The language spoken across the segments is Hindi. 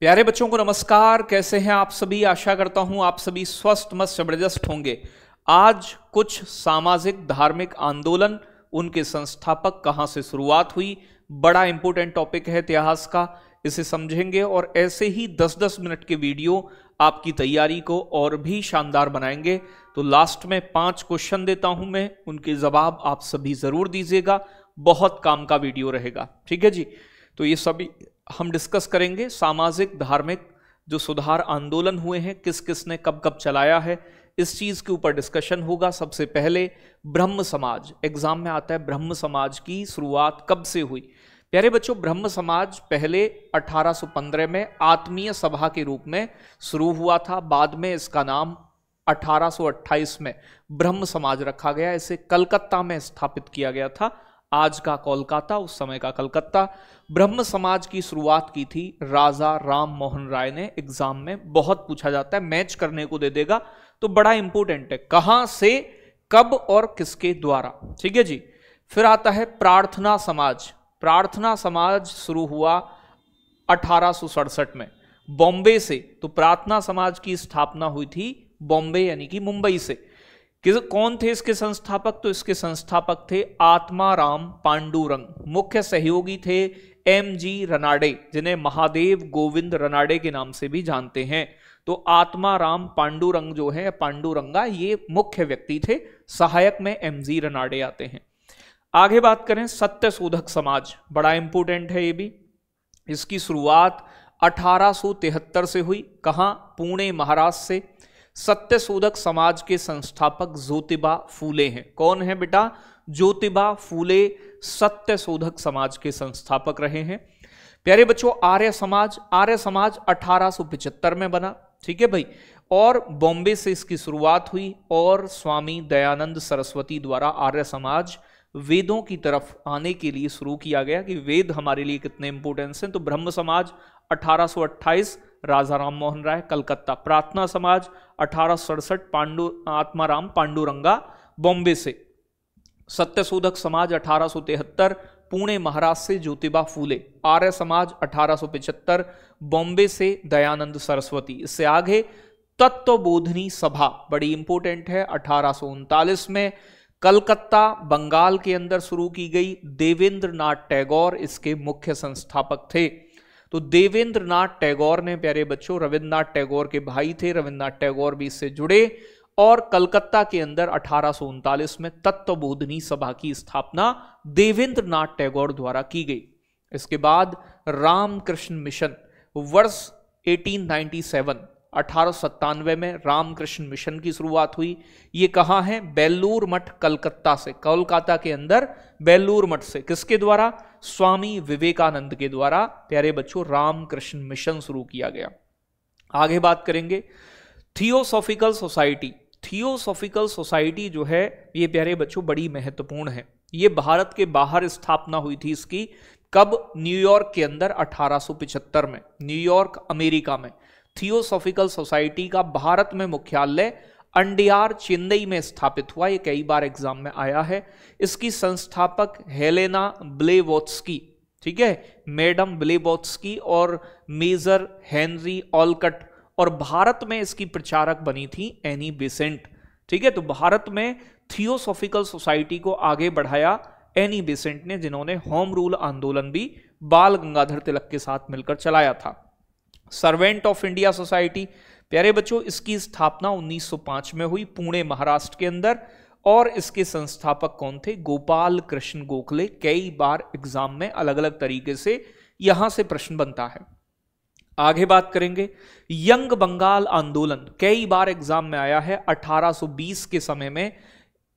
प्यारे बच्चों को नमस्कार। कैसे हैं आप सभी? आशा करता हूं आप सभी स्वस्थ मस्त जबरदस्त होंगे। आज कुछ सामाजिक धार्मिक आंदोलन, उनके संस्थापक, कहां से शुरुआत हुई, बड़ा इंपॉर्टेंट टॉपिक है इतिहास का, इसे समझेंगे और ऐसे ही 10-10 मिनट के वीडियो आपकी तैयारी को और भी शानदार बनाएंगे। तो लास्ट में 5 क्वेश्चन देता हूं मैं, उनके जवाब आप सभी जरूर दीजिएगा। बहुत काम का वीडियो रहेगा, ठीक है जी। तो ये सभी हम डिस्कस करेंगे। सामाजिक धार्मिक जो सुधार आंदोलन हुए हैं, किस किस ने कब कब चलाया है, इस चीज के ऊपर डिस्कशन होगा। सबसे पहले ब्रह्म समाज, एग्जाम में आता है, ब्रह्म समाज की शुरुआत कब से हुई? प्यारे बच्चों, ब्रह्म समाज पहले 1815 में आत्मीय सभा के रूप में शुरू हुआ था। बाद में इसका नाम 1828 में ब्रह्म समाज रखा गया। इसे कलकत्ता में स्थापित किया गया था, आज का कोलकाता, उस समय का कलकत्ता। ब्रह्म समाज की शुरुआत की थी राजा राम मोहन राय ने। एग्जाम में बहुत पूछा जाता है, मैच करने को दे देगा, तो बड़ा इंपॉर्टेंट है कहां से, कब और किसके द्वारा, ठीक है जी। फिर आता है प्रार्थना समाज। प्रार्थना समाज शुरू हुआ 1867 में बॉम्बे से। तो प्रार्थना समाज की स्थापना हुई थी बॉम्बे यानी कि मुंबई से। कौन थे इसके संस्थापक? तो इसके संस्थापक थे आत्माराम पांडुरंग। मुख्य सहयोगी थे एम.जी. रनाडे, जिन्हें महादेव गोविंद रनाडे के नाम से भी जानते हैं। तो आत्माराम पांडुरंग जो है, पांडुरंगा, ये मुख्य व्यक्ति थे। सहायक में एम.जी. रनाडे आते हैं। आगे बात करें सत्यशोधक समाज, बड़ा इंपॉर्टेंट है ये भी। इसकी शुरुआत 1873 से हुई। कहां? पुणे महाराष्ट्र से। सत्यशोधक समाज के संस्थापक ज्योतिबा फूले हैं। कौन है बेटा? ज्योतिबा फूले सत्यशोधक समाज के संस्थापक रहे हैं। प्यारे बच्चों, आर्य समाज, आर्य समाज 1875 में बना, ठीक है भाई। और बॉम्बे से इसकी शुरुआत हुई और स्वामी दयानंद सरस्वती द्वारा आर्य समाज वेदों की तरफ आने के लिए शुरू किया गया कि वेद हमारे लिए कितने इंपॉर्टेंस हैं। तो ब्रह्म समाज 1828 राजा राम मोहन राय, कलकत्ता। प्रार्थना समाज 1867 आत्माराम पांडुरंगा, बॉम्बे से। सत्यशोधक समाज 1873 पुणे महाराष्ट्र से ज्योतिबा फूले। आर्य समाज 1875 बॉम्बे से दयानंद सरस्वती। इससे आगे तत्वबोधिनी सभा, बड़ी इंपॉर्टेंट है, 1839 में कलकत्ता बंगाल के अंदर शुरू की गई। देवेंद्र नाथ टैगोर इसके मुख्य संस्थापक थे। तो देवेंद्र नाथ टैगोर ने, प्यारे बच्चों, रविन्द्रनाथ टैगोर के भाई थे, रविन्द्रनाथ टैगोर भी इससे जुड़े। और कलकत्ता के अंदर 1839 में तत्वबोधिनी सभा की स्थापना देवेंद्र नाथ टैगोर द्वारा की गई। इसके बाद रामकृष्ण मिशन, वर्ष 1897 में रामकृष्ण मिशन की शुरुआत हुई। ये कहां है? बेलूर मठ, कलकत्ता से। कोलकाता के अंदर बेलूर मठ से। किसके द्वारा? स्वामी विवेकानंद के द्वारा, प्यारे बच्चों, रामकृष्ण मिशन शुरू किया गया। आगे बात करेंगे थियोसॉफिकल सोसाइटी। थियोसॉफिकल सोसाइटी जो है, ये प्यारे बच्चों बड़ी महत्वपूर्ण है। ये भारत के बाहर स्थापना हुई थी इसकी। कब? न्यूयॉर्क के अंदर 1875 में, न्यूयॉर्क अमेरिका में। थियोसॉफिकल सोसाइटी का भारत में मुख्यालय अंडियार, चेन्नई में स्थापित हुआ। ये कई बार एग्जाम में आया है। इसकी संस्थापक हेलेना ब्लेवोत्स्की, ठीक है, मैडम ब्लेवोत्स्की और मेजर हेनरी ऑलकट। और भारत में इसकी प्रचारक बनी थी एनी बेसेंट, ठीक है। तो भारत में थियोसॉफिकल सोसाइटी को आगे बढ़ाया एनी बेसेंट ने, जिन्होंने होम रूल आंदोलन भी बाल गंगाधर तिलक के साथ मिलकर चलाया था। सर्वेंट ऑफ इंडिया सोसाइटी, प्यारे बच्चों, इसकी स्थापना 1905 में हुई पुणे महाराष्ट्र के अंदर। और इसके संस्थापक कौन थे? गोपाल कृष्ण गोखले। कई बार एग्जाम में अलग अलग तरीके से यहां से प्रश्न बनता है। आगे बात करेंगे यंग बंगाल आंदोलन। कई बार एग्जाम में आया है। 1820 के समय में,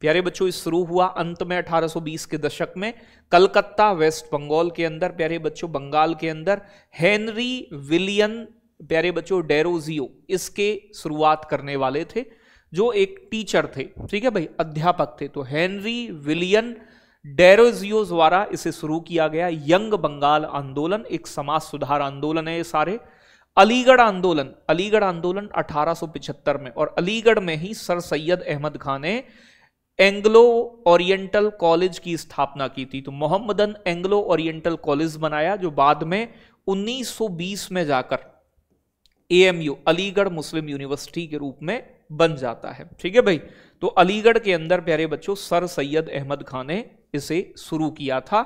प्यारे बच्चों, इस शुरू हुआ अंत में 1820 के दशक में कलकत्ता, वेस्ट बंगाल के अंदर, प्यारे बच्चों, बंगाल के अंदर। हेनरी विलियन, प्यारे बच्चों, डेरोजियो इसके शुरुआत करने वाले थे, जो एक टीचर थे, ठीक है भाई, अध्यापक थे। तो हेनरी विलियन डेरोजियो द्वारा इसे शुरू किया गया। यंग बंगाल आंदोलन एक समाज सुधार आंदोलन है ये सारे। अलीगढ़ आंदोलन, अलीगढ़ आंदोलन 1875 में, और अलीगढ़ में ही सर सैयद अहमद खान ने एंग्लो ओरिएंटल कॉलेज की स्थापना की थी। तो मोहम्मदन एंग्लो ओरिएंटल कॉलेज बनाया, जो बाद में 1920 में जाकर AMU अलीगढ़ मुस्लिम यूनिवर्सिटी के रूप में बन जाता है। ठीक है भाई, तो अलीगढ़ के अंदर प्यारे बच्चों सर सैयद अहमद खान ने इसे शुरू किया था।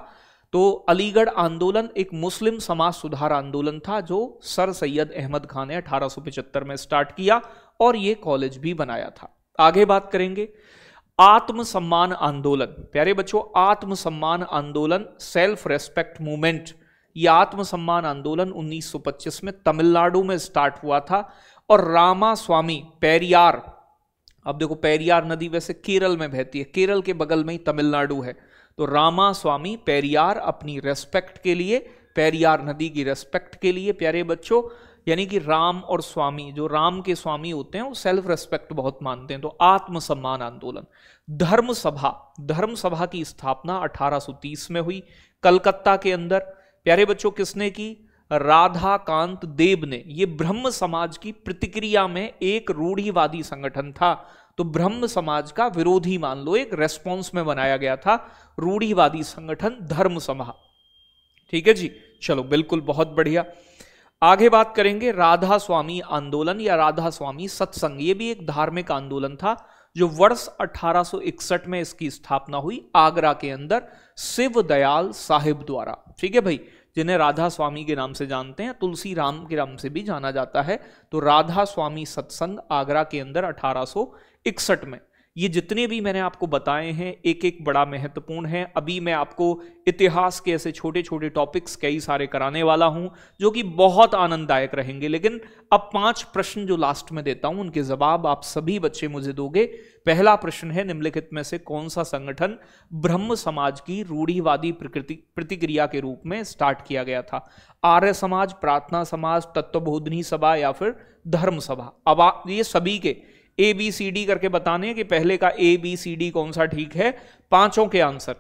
तो अलीगढ़ आंदोलन एक मुस्लिम समाज सुधार आंदोलन था जो सर सैयद अहमद खान ने 1875 में स्टार्ट किया और यह कॉलेज भी बनाया था। आगे बात करेंगे आत्मसम्मान आंदोलन। प्यारे बच्चों, आत्मसम्मान आंदोलन सेल्फ रेस्पेक्ट मूवमेंट, यह आत्मसम्मान आंदोलन 1925 में तमिलनाडु में स्टार्ट हुआ था और रामास्वामी पेरियार, अब देखो पेरियार नदी वैसे केरल में बहती है, केरल के बगल में ही तमिलनाडु है, तो रामास्वामी पेरियार अपनी रेस्पेक्ट के लिए, पेरियार नदी की रेस्पेक्ट के लिए प्यारे बच्चों, यानी कि राम और स्वामी, जो राम के स्वामी होते हैं वो सेल्फ रेस्पेक्ट बहुत मानते हैं, तो आत्मसम्मान आंदोलन। धर्म सभा की स्थापना 1830 में हुई कलकत्ता के अंदर। प्यारे बच्चों, किसने की? राधाकांत देव ने। ये ब्रह्म समाज की प्रतिक्रिया में एक रूढ़िवादी संगठन था, तो ब्रह्म समाज का विरोधी मान लो, एक रेस्पॉन्स में बनाया गया था रूढ़िवादी संगठन धर्म सभा। ठीक है जी, चलो बिल्कुल, बहुत बढ़िया। आगे बात करेंगे राधा स्वामी आंदोलन या राधा स्वामी सत्संग। ये भी एक धार्मिक आंदोलन था जो वर्ष 1861 में इसकी स्थापना हुई आगरा के अंदर शिव दयाल साहिब द्वारा। ठीक है भाई, जिन्हें राधा स्वामी के नाम से जानते हैं, तुलसी राम के नाम से भी जाना जाता है। तो राधा स्वामी सत्संग आगरा के अंदर 1861 में। ये जितने भी मैंने आपको बताए हैं एक एक बड़ा महत्वपूर्ण है। अभी मैं आपको इतिहास के ऐसे छोटे छोटे टॉपिक्स कई सारे कराने वाला हूं जो कि बहुत आनंददायक रहेंगे। लेकिन अब 5 प्रश्न जो लास्ट में देता हूं उनके जवाब आप सभी बच्चे मुझे दोगे। पहला प्रश्न है, निम्नलिखित में से कौन सा संगठन ब्रह्म समाज की रूढ़िवादी प्रतिक्रिया के रूप में स्टार्ट किया गया था? आर्य समाज, प्रार्थना समाज, तत्वबोधिनी सभा या फिर धर्म सभा? अब ये सभी के ABCD करके बताने कि पहले का ABCD कौन सा ठीक है। 5 के आंसर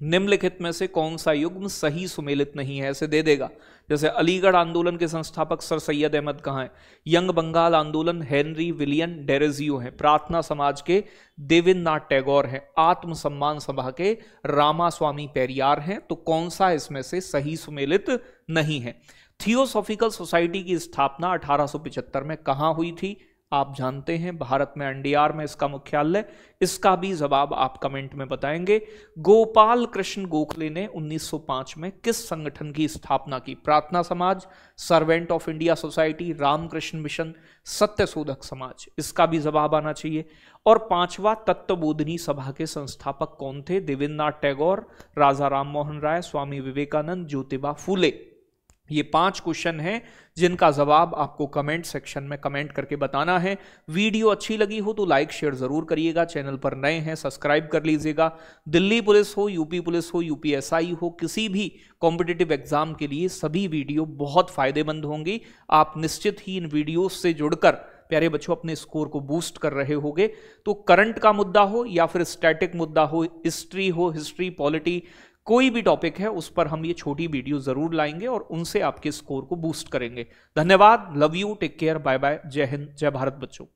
निम्नलिखित में से कौन सा युग्म सही सुमेलित नहीं है, ऐसे दे देगा। जैसे अलीगढ़ आंदोलन के संस्थापक सर सैयद अहमद कहाँ है? यंग बंगाल आंदोलन हेनरी विलियम डेरेजियो है। प्रार्थना समाज के देवेंद्रनाथ टैगोर है। आत्मसम्मान सभा के रामास्वामी पेरियार हैं। तो कौन सा इसमें से सही सुमेलित नहीं है? थियोसॉफिकल सोसाइटी की स्थापना 1875 में कहां हुई थी? आप जानते हैं भारत में अंडियार में इसका मुख्यालय। इसका भी जवाब आप कमेंट में बताएंगे। गोपाल कृष्ण गोखले ने 1905 में किस संगठन की स्थापना की? Prarthana Samaj, Servant of India Society, Ramakrishna Mission, Satya Shodhak समाज? इसका भी जवाब आना चाहिए। और 5वां, तत्वबोधिनी सभा के संस्थापक कौन थे? देवेंद्रनाथ टैगोर, राजा राम मोहन राय, स्वामी विवेकानंद, ज्योतिबा फूले। ये 5 क्वेश्चन हैं जिनका जवाब आपको कमेंट सेक्शन में कमेंट करके बताना है। वीडियो अच्छी लगी हो तो लाइक शेयर जरूर करिएगा। चैनल पर नए हैं सब्सक्राइब कर लीजिएगा। दिल्ली पुलिस हो, यूपी पुलिस हो, UPSI हो, किसी भी कॉम्पिटिटिव एग्जाम के लिए सभी वीडियो बहुत फायदेमंद होंगी। आप निश्चित ही इन वीडियो से जुड़कर प्यारे बच्चों अपने स्कोर को बूस्ट कर रहे होंगे। तो करंट का मुद्दा हो या फिर स्टैटिक मुद्दा हो, हिस्ट्री हो, हिस्ट्री पॉलिटी, कोई भी टॉपिक है उस पर हम ये छोटी वीडियो जरूर लाएंगे और उनसे आपके स्कोर को बूस्ट करेंगे। धन्यवाद, love you, take care, bye bye, जय हिंद, जय भारत बच्चों।